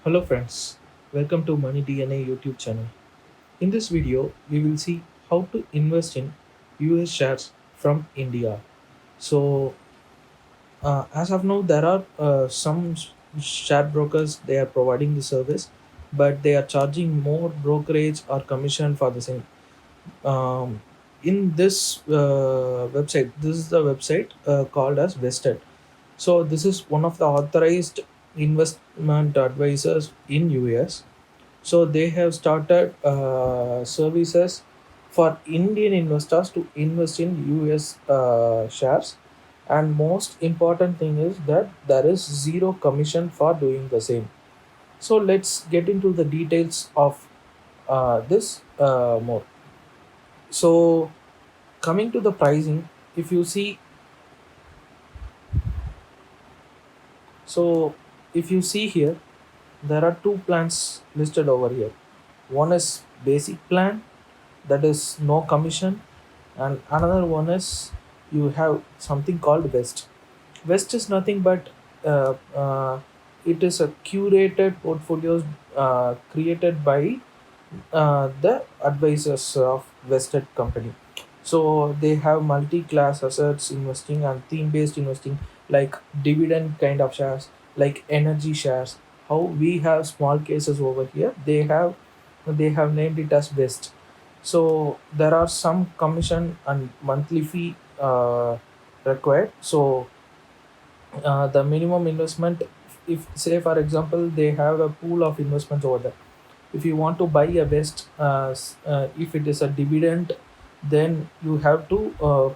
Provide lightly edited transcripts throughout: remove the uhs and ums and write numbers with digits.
Hello friends, welcome to Money DNA YouTube channel. In this video, we will see how to invest in US shares from India. So, as of now, there are some share brokers they are providing the service, but they are charging more brokerage or commission for the same. Um, in this this is the website called as Vested. So this is one of the authorized investment advisors in US. So they have started services for Indian investors to invest in US shares, and most important thing is that there is zero commission for doing the same. So let's get into the details of this more. So coming to the pricing, if you see, so if you see here, there are two plans listed over here. One is basic plan, that is no commission, and another one is you have something called West is nothing but it is a curated portfolios created by the advisors of vested company. So they have multi-class assets investing and theme-based investing, like dividend kind of shares, like energy shares. How we have small cases over here, they have named it as West. So there are some commission and monthly fee required. So the minimum investment, if say for example they have a pool of investments over there, if you want to buy a West, if it is a dividend, then you have to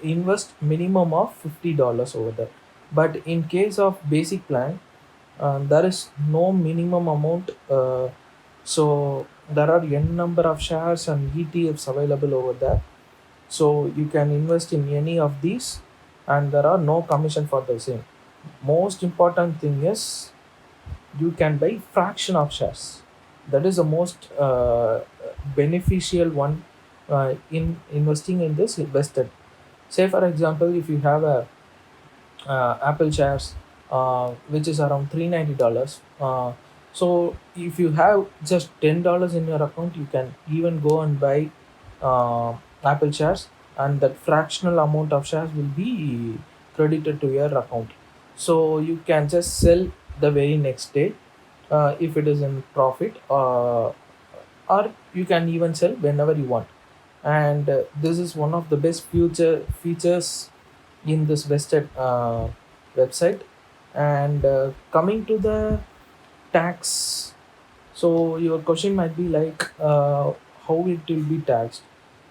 invest minimum of $50 over there. But in case of basic plan, there is no minimum amount. So there are n number of shares and ETFs available over there. So you can invest in any of these, and there are no commission for the same. Most important thing is you can buy fraction of shares. That is the most beneficial one in investing in this invested. Say for example, if you have a Apple shares, which is around $390. So if you have just $10 in your account, you can even go and buy Apple shares, and that fractional amount of shares will be credited to your account. So you can just sell the very next day if it is in profit, or you can even sell whenever you want. And this is one of the best future features in this vested website. And coming to the tax, so your question might be like, how it will be taxed.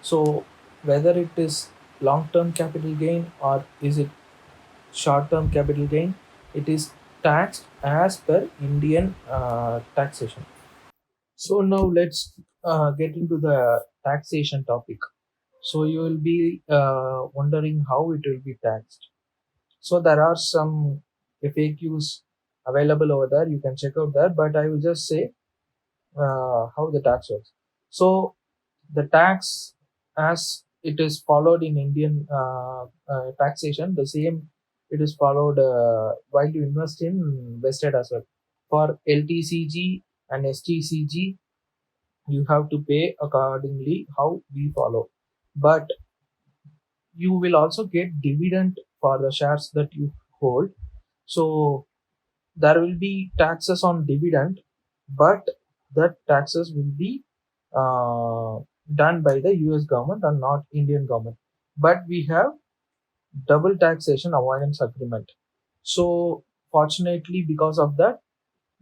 So whether it is long term capital gain or is it short term capital gain, it is taxed as per Indian taxation. So now let's get into the taxation topic. So you will be wondering how it will be taxed. So there are some FAQs available over there. You can check out there, but I will just say how the tax works. So the tax, as it is followed in Indian taxation, the same it is followed while you invest in vested as well. For LTCG and STCG, you have to pay accordingly how we follow. But you will also get dividend for the shares that you hold. So there will be taxes on dividend, but that taxes will be uh, done by the US government and not Indian government. But we have double taxation avoidance agreement. So fortunately, because of that,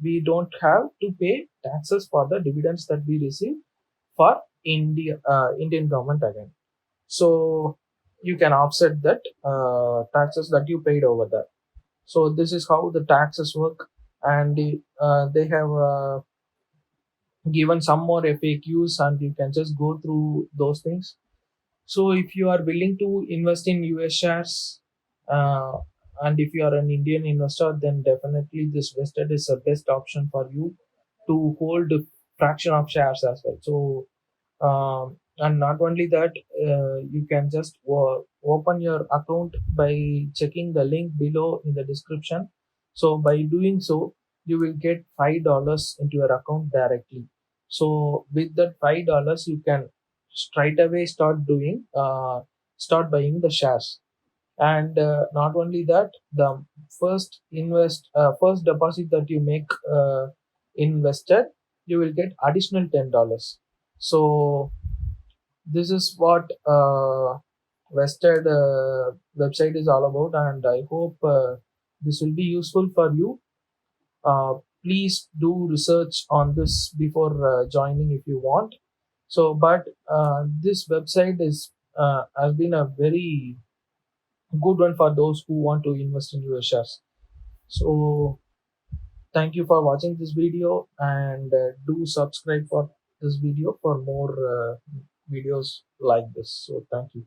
we don't have to pay taxes for the dividends that we receive for Indian government again. So you can offset that taxes that you paid over there. So this is how the taxes work, and they have given some more FAQs, and you can just go through those things. So if you are willing to invest in US shares, uh, and if you are an Indian investor, then definitely this vested is the best option for you to hold a fraction of shares as well. So and not only that, you can just open your account by checking the link below in the description. So by doing so, you will get $5 into your account directly. So with that $5, you can straight away start buying the shares. And not only that, the first deposit that you make invested, you will get additional $10. So this is what vested website is all about, and I hope this will be useful for you. Please do research on this before joining if you want. So but this website is has been a very good one for those who want to invest in US shares. So thank you for watching this video, and do subscribe for this video for more videos like this. So thank you.